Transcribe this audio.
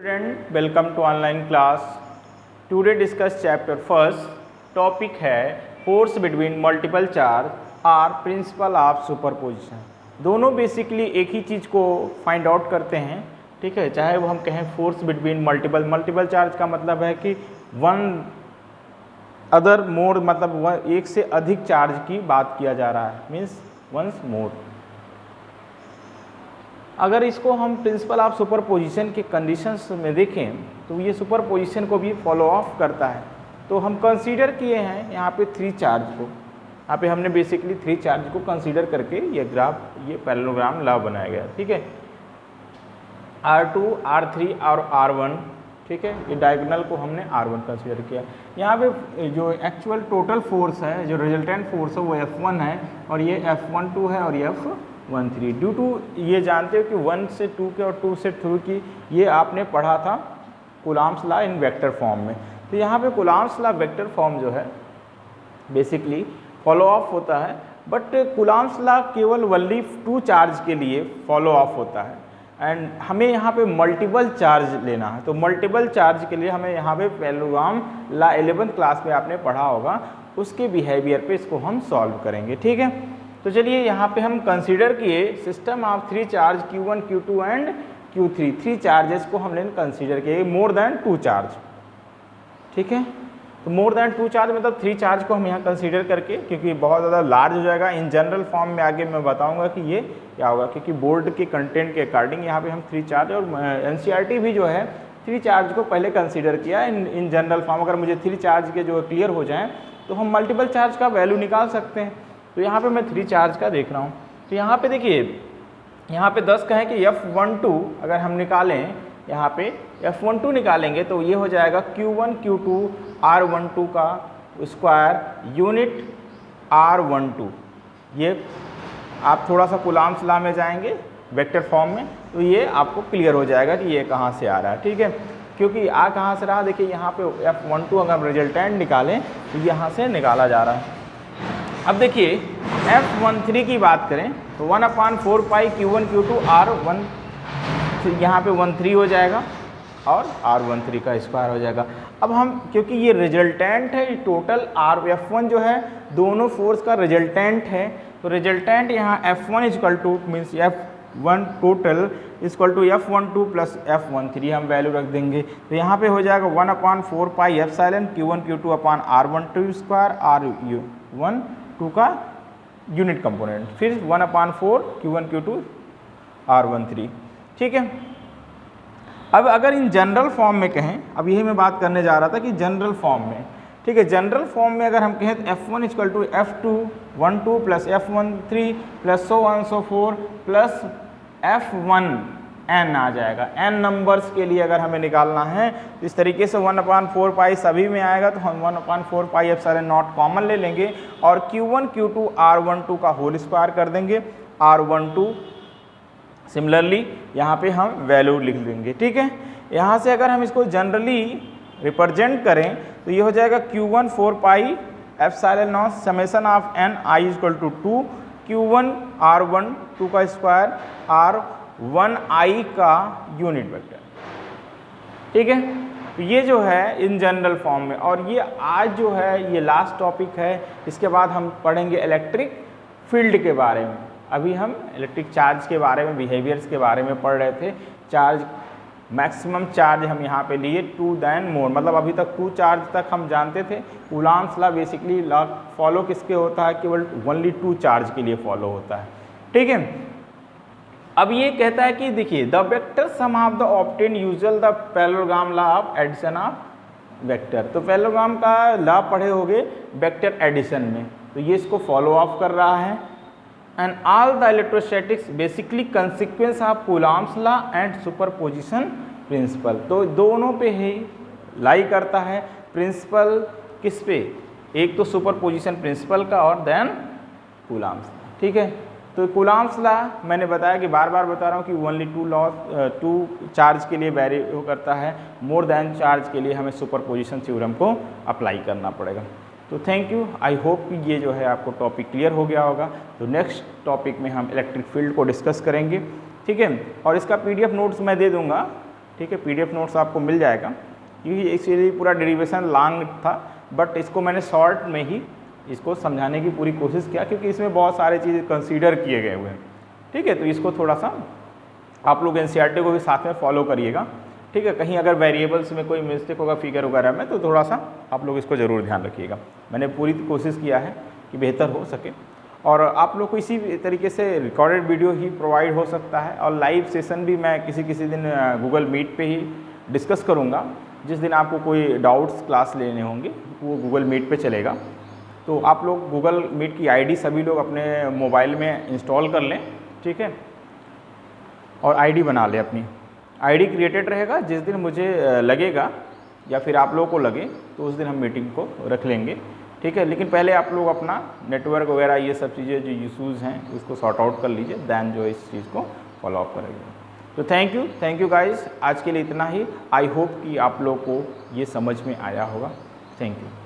Student welcome to online class. Today discuss chapter first. Topic है force between multiple charge or principle of superposition. दोनों basically एक ही चीज़ को find out करते हैं, ठीक है। चाहे वो हम कहें फोर्स बिटवीन मल्टीपल चार्ज का मतलब है कि वन अदर मोर, मतलब एक से अधिक चार्ज की बात किया जा रहा है, मीन्स वंस मोर। अगर इसको हम प्रिंसिपल ऑफ सुपरपोजिशन के कंडीशंस में देखें तो ये सुपरपोजिशन को भी फॉलो ऑफ करता है। तो हम कंसीडर किए हैं यहाँ पे थ्री चार्ज को, यहाँ पे हमने बेसिकली थ्री चार्ज को कंसीडर करके ये पैरेललोग्राम लॉ बनाया गया, ठीक है। R2, R3 और R1, ठीक है। ये डायगोनल को हमने R1 कंसीडर किया। यहाँ पे जो एक्चुअल टोटल फोर्स है, जो रिजल्टेंट फोर्स है वो F1 है और ये F12 है और ये F13। ड्यू टू ये जानते हो कि 1 से 2 के और 2 से 3 की ये आपने पढ़ा था Coulomb's law in vector form में। तो यहाँ पे कूलॉम्स लॉ वेक्टर फॉर्म जो है बेसिकली फॉलो ऑफ होता है, बट कूलॉम्स लॉ केवल ओनली 2 चार्ज के लिए फॉलो ऑफ होता है एंड हमें यहाँ पे मल्टीपल चार्ज लेना है। तो मल्टीपल चार्ज के लिए हमें यहाँ पे पैरेललोग्राम लॉ 11th क्लास में आपने पढ़ा होगा, उसके बिहेवियर पे इसको हम सॉल्व करेंगे, ठीक है। तो चलिए यहाँ पे हम कंसीडर किए system of three charge Q1, Q2 and Q3। Three charges को हमने कंसीडर किए मोर देन 2 चार्ज, ठीक है। तो मोर देन 2 चार्ज मतलब 3 चार्ज को हम यहाँ कंसीडर करके, क्योंकि बहुत ज़्यादा लार्ज हो जाएगा इन जनरल फॉर्म में, आगे मैं बताऊंगा कि ये क्या होगा, क्योंकि बोर्ड के कंटेंट के अकॉर्डिंग यहाँ पे हम 3 चार्ज और NCERT भी जो है 3 चार्ज को पहले कंसीडर किया इन जनरल फॉर्म। अगर मुझे 3 चार्ज के जो क्लियर हो जाएँ तो हम मल्टीपल चार्ज का वैल्यू निकाल सकते हैं। तो यहाँ पे मैं 3 चार्ज का देख रहा हूँ। तो यहाँ पे देखिए, यहाँ पे 10 का है कि F12 अगर हम निकालें, यहाँ पे F12 निकालेंगे तो ये हो जाएगा Q1, Q2 R12 का स्क्वायर यूनिट R12। ये आप थोड़ा सा कूलॉम्स लॉ में जाएंगे वेक्टर फॉर्म में तो ये आपको क्लियर हो जाएगा कि ये कहाँ से आ रहा है, ठीक है। क्योंकि आ कहाँ से रहा, देखिए यहाँ पे F12 अगर हम रिजल्टेंट निकालें तो यहाँ से निकाला जा रहा है। अब देखिए F13 की बात करें तो 1/4 पाई Q1, Q2 R1, यहाँ पे 13 हो जाएगा और R13 का स्क्वायर हो जाएगा। अब हम, क्योंकि ये रिजल्टेंट है, टोटल F1 जो है दोनों फोर्स का रिजल्टेंट है, तो रिजल्टेंट यहाँ F1 equal to means F1 total equal to F12 plus F13 हम वैल्यू रख देंगे। तो यहाँ पे हो जाएगा 1/4 पाई एप्सिलॉन Q1, Q2 अपान R12 स्क्वायर R12 का यूनिट कंपोनेंट, फिर 1/4 Q1, Q2 R13, ठीक है। अब अगर इन जनरल फॉर्म में कहें, अब यही मैं बात करने जा रहा था कि जनरल फॉर्म में, ठीक है, जनरल फॉर्म में अगर हम कहें तो F1 equal to F12 plus F13 plus so one so four plus F1n आ जाएगा। n नंबर्स के लिए अगर हमें निकालना है तो इस तरीके से 1/4 पाई सभी में आएगा, तो हम 1/4 पाई एप्सिलॉन नॉट कॉमन ले लेंगे और Q1, Q2 R12 का होल स्क्वायर कर देंगे। R12 सिमिलरली यहाँ पे हम वैल्यू लिख देंगे, ठीक है। यहाँ से अगर हम इसको जनरली रिप्रेजेंट करें तो ये हो जाएगा Q1 4 pi epsilon naught summation of n i equal to 2 Q1 R12 का स्क्वायर R1i का यूनिट वेक्टर, ठीक है। तो ये जो है इन जनरल फॉर्म में, और ये आज जो है ये लास्ट टॉपिक है। इसके बाद हम पढ़ेंगे इलेक्ट्रिक फील्ड के बारे में। अभी हम इलेक्ट्रिक चार्ज के बारे में, बिहेवियर्स के बारे में पढ़ रहे थे। चार्ज मैक्सिमम चार्ज हम यहाँ पे लिए 2 देन मोर, मतलब अभी तक 2 चार्ज तक हम जानते थे। Coulomb's law basically law follow किसके होता है, केवल ओनली 2 चार्ज के लिए फॉलो होता है, ठीक है। अब ये कहता है कि देखिए the vector sum of the obtain usual the parallelogram law of addition of vector. तो पैरेललोग्राम का लॉ पढ़े होंगे वेक्टर एडिशन में, तो ये इसको फॉलो ऑफ कर रहा है। And all the electrostatics basically consequence of Coulomb's law and superposition principle. तो दोनों पे ही लाई करता है। प्रिंसिपल किस पे, एक तो सुपरपोजिशन प्रिंसिपल का और देन कूलॉम्स, ठीक है। तो कूलॉम्स लॉ मैंने बताया कि बार बार बता रहा हूँ कि ओनली 2 चार्ज के लिए वैरी करता है, मोर देन चार्ज के लिए हमें सुपरपोजिशन थ्योरम को अप्लाई करना पड़ेगा। तो थैंक यू, आई होप कि ये जो है आपको टॉपिक क्लियर हो गया होगा। तो नेक्स्ट टॉपिक में हम इलेक्ट्रिक फील्ड को डिस्कस करेंगे, ठीक है। और इसका PDF नोट्स मैं दे दूंगा ठीक है, PDF नोट्स आपको मिल जाएगा, क्योंकि एक्चुअली पूरा डेरिवेशन लॉन्ग था, बट इसको मैंने शॉर्ट में ही इसको समझाने की पूरी कोशिश किया, क्योंकि इसमें बहुत सारे चीज़ें कंसीडर किए गए हुए हैं। ठीक है, तो इसको थोड़ा सा आप लोग NCERT को भी साथ में फॉलो करिएगा। ठीक है, कहीं अगर वेरिएबल्स में कोई मिस्टेक होगा फिगर वगैरह में, तो थोड़ा सा आप लोग इसको ज़रूर ध्यान रखिएगा। मैंने पूरी कोशिश किया है कि बेहतर हो सके, और आप लोग को इसी तरीके से रिकॉर्डेड वीडियो ही प्रोवाइड हो सकता है, और लाइव सेशन भी मैं किसी दिन गूगल मीट पे ही डिस्कस करूँगा। जिस दिन आपको कोई डाउट्स क्लास लेने होंगे वो गूगल मीट पे चलेगा। तो आप लोग गूगल मीट की आईडी सभी लोग अपने मोबाइल में इंस्टॉल कर लें, ठीक है, और आईडी बना लें। अपनी आईडी क्रिएटेड रहेगा, जिस दिन मुझे लगेगा या फिर आप लोगों को लगे तो उस दिन हम मीटिंग को रख लेंगे। ठीक है, लेकिन पहले आप लोग अपना नेटवर्क वगैरह ये सब चीज़ें जो इशूज़ हैं उसको सॉर्ट आउट कर लीजिए, दैन जो इस चीज़ को फॉलो अप करेंगे। तो थैंक यू गाइस, आज के लिए इतना ही। आई होप कि आप लोग को ये समझ में आया होगा। Thank you.